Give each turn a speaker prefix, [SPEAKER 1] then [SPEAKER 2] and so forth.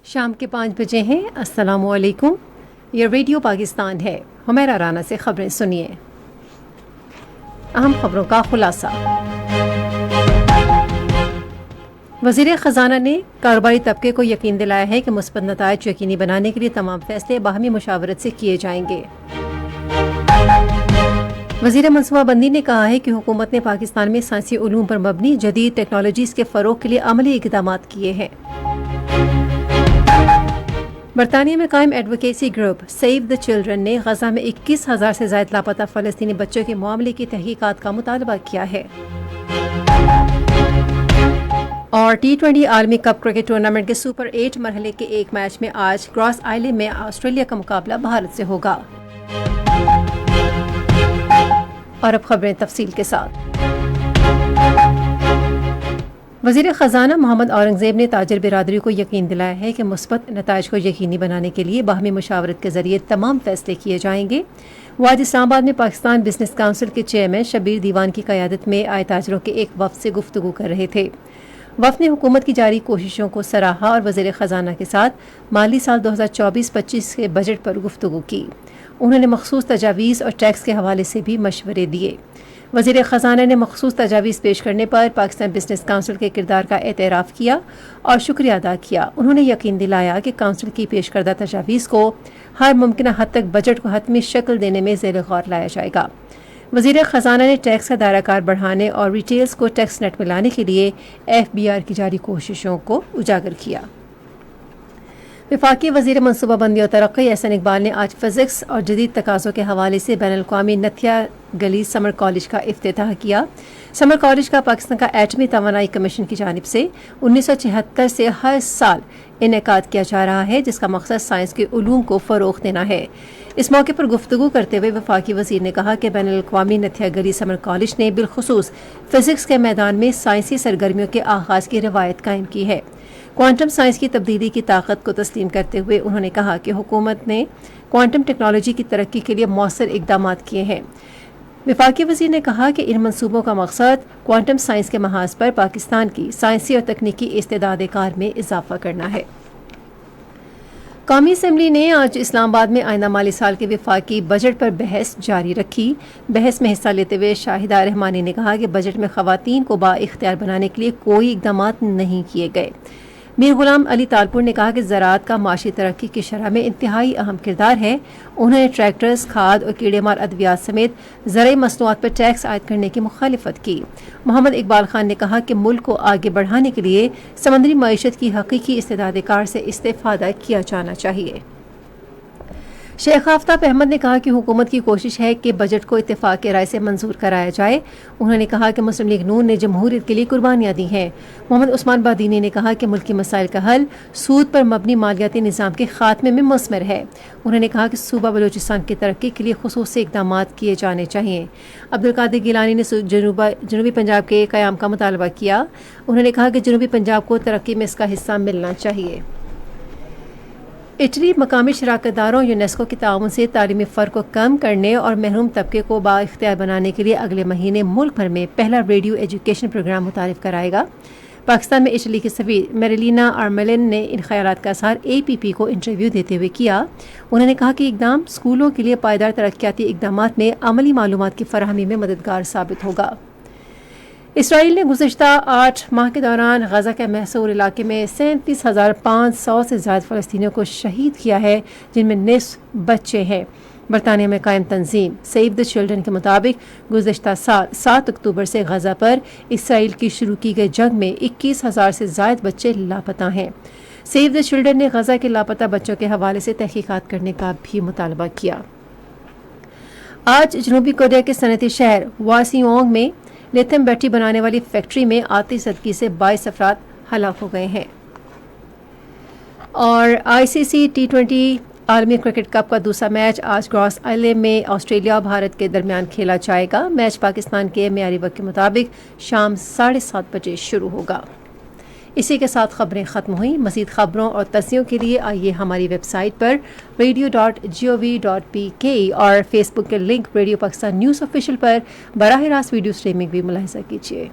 [SPEAKER 1] شام کے 5 بجے ہیں۔ السلام علیکم، یہ ریڈیو پاکستان ہے۔ حمیرہ رانا سے خبریں سنیے۔ اہم خبروں کا خلاصہ۔ وزیر خزانہ نے کاروباری طبقے کو یقین دلایا ہے کہ مثبت نتائج یقینی بنانے کے لیے تمام فیصلے باہمی مشاورت سے کیے جائیں گے۔ وزیر منصوبہ بندی نے کہا ہے کہ حکومت نے پاکستان میں سائنسی علوم پر مبنی جدید ٹیکنالوجیز کے فروغ کے لیے عملی اقدامات کیے ہیں۔ برطانیہ میں قائم advocacy group save the children نے غزہ میں 21,000 سے زائد لاپتہ فلسطینی بچوں کے معاملے کی تحقیقات کا مطالبہ کیا ہے۔ اور T20 عالمی کپ کرکٹ ٹورنامنٹ کے سپر 8 مرحلے کے ایک میچ میں آج کراس آئلینڈ میں آسٹریلیا کا مقابلہ بھارت سے ہوگا۔ اور اب خبریں تفصیل کے ساتھ۔ وزیر خزانہ محمد اورنگزیب نے تاجر برادری کو یقین دلایا ہے کہ مثبت نتائج کو یقینی بنانے کے لیے باہمی مشاورت کے ذریعے تمام فیصلے کیے جائیں گے۔ وہ آج اسلام آباد میں پاکستان بزنس کونسل کے چیئرمین شبیر دیوان کی قیادت میں آئے تاجروں کے ایک وفد سے گفتگو کر رہے تھے۔ وفد نے حکومت کی جاری کوششوں کو سراہا اور وزیر خزانہ کے ساتھ مالی سال 2024-25 کے بجٹ پر گفتگو کی۔ انہوں نے مخصوص تجاویز اور ٹیکس کے حوالے سے بھی مشورے دیے۔ وزیر خزانہ نے مخصوص تجاویز پیش کرنے پر پاکستان بزنس کونسل کے کردار کا اعتراف کیا اور شکریہ ادا کیا۔ انہوں نے یقین دلایا کہ کونسل کی پیش کردہ تجاویز کو ہر ممکنہ حد تک بجٹ کو حتمی شکل دینے میں زیر غور لایا جائے گا۔ وزیر خزانہ نے ٹیکس کا دائرہ کار بڑھانے اور ریٹیلز کو ٹیکس نیٹ میں لانے کے لیے FBR کی جاری کوششوں کو اجاگر کیا۔ وفاقی وزیر منصوبہ بندی اور ترقی احسن اقبال نے آج فزکس اور جدید تقاضوں کے حوالے سے بین الاقوامی نتھیا گلی سمر کالج کا افتتاح کیا۔ سمر کالج کا پاکستان کا ایٹمی توانائی کمیشن کی جانب سے 1976 سے ہر سال انعقاد کیا جا رہا ہے، جس کا مقصد سائنس کے علوم کو فروغ دینا ہے۔ اس موقع پر گفتگو کرتے ہوئے وفاقی وزیر نے کہا کہ بین الاقوامی نتھیا گلی سمر کالج نے بالخصوص فزکس کے میدان میں سائنسی سرگرمیوں کے آغاز کی روایت قائم کی ہے۔ کوانٹم سائنس کی تبدیلی کی طاقت کو تسلیم کرتے ہوئے انہوں نے کہا کہ حکومت نے کوانٹم ٹیکنالوجی کی ترقی کے لیے مؤثر اقدامات کیے ہیں۔ وفاقی وزیر نے کہا کہ ان منصوبوں کا مقصد کوانٹم سائنس کے محاذ پر پاکستان کی سائنسی اور تکنیکی استعداد کار میں اضافہ کرنا ہے۔ قومی اسمبلی نے آج اسلام آباد میں آئندہ مالی سال کے وفاقی بجٹ پر بحث جاری رکھی۔ بحث میں حصہ لیتے ہوئے شاہدہ رحمانی نے کہا کہ بجٹ میں خواتین کو بااختیار بنانے کے لیے کوئی اقدامات نہیں کیے گئے۔ میر غلام علی تالپور نے کہا کہ زراعت کا معاشی ترقی کی شرح میں انتہائی اہم کردار ہے۔ انہوں نے ٹریکٹرز، کھاد اور کیڑے مار ادویات سمیت زرعی مصنوعات پر ٹیکس عائد کرنے کی مخالفت کی۔ محمد اقبال خان نے کہا کہ ملک کو آگے بڑھانے کے لیے سمندری معیشت کی حقیقی استعداد کار سے استفادہ کیا جانا چاہیے۔ شیخ آفتاب احمد نے کہا کہ حکومت کی کوشش ہے کہ بجٹ کو اتفاق کے رائے سے منظور کرایا جائے۔ انہوں نے کہا کہ مسلم لیگ نون نے جمہوریت کے لیے قربانیاں دی ہیں۔ محمد عثمان بادینی نے کہا کہ ملکی مسائل کا حل سود پر مبنی مالیاتی نظام کے خاتمے میں مثمر ہے۔ انہوں نے کہا کہ صوبہ بلوچستان کی ترقی کے لیے خصوصی اقدامات کیے جانے چاہیے۔ عبدالقادر گیلانی نے جنوبی پنجاب کے قیام کا مطالبہ کیا۔ انہوں نے کہا کہ جنوبی پنجاب کو ترقی میں اس کا حصہ ملنا چاہیے۔ اٹلی مقامی شراکت داروں یونیسکو کے تعاون سے تعلیمی فرق کو کم کرنے اور محروم طبقے کو بااختیار بنانے کے لیے اگلے مہینے ملک بھر میں پہلا ریڈیو ایجوکیشن پروگرام متعارف کرائے گا۔ پاکستان میں اٹلی کی سفیر میریلینا آرمیلن نے ان خیالات کا اظہار APP کو انٹرویو دیتے ہوئے کیا۔ انہوں نے کہا کہ اقدام اسکولوں کے لیے پائیدار ترقیاتی اقدامات میں عملی معلومات کی فراہمی میں مددگار ثابت ہوگا۔ اسرائیل نے گزشتہ 8 ماہ کے دوران غزہ کے محصور علاقے میں 37,500 سے زائد فلسطینیوں کو شہید کیا ہے، جن میں نصف بچے ہیں۔ برطانیہ میں قائم تنظیم سیو دا چلڈرن کے مطابق گزشتہ سال 7 اکتوبر سے غزہ پر اسرائیل کی شروع کی گئی جنگ میں 21,000 سے زائد بچے لاپتہ ہیں۔ سیو دا چلڈرن نے غزہ کے لاپتہ بچوں کے حوالے سے تحقیقات کرنے کا بھی مطالبہ کیا۔ آج جنوبی کوریا کے صنعتی شہر واسیونگ میں لیتھیم بیٹری بنانے والی فیکٹری میں آتش زدگی سے 22 افراد ہلاک ہو گئے ہیں۔ اور ICC T20 عالمی کرکٹ کپ کا دوسرا میچ آج کراس آئلینڈ میں آسٹریلیا اور بھارت کے درمیان کھیلا جائے گا۔ میچ پاکستان کے معیاری وقت کے مطابق شام 7:30 بجے شروع ہوگا۔ اسی کے ساتھ خبریں ختم ہوئیں۔ مزید خبروں اور تجزیوں کے لیے آئیے ہماری ویب سائٹ پر radio.gov.pk اور فیس بک کے link radio Pakistan news official پر براہ راست ویڈیو سٹریمنگ بھی ملاحظہ کیجیے۔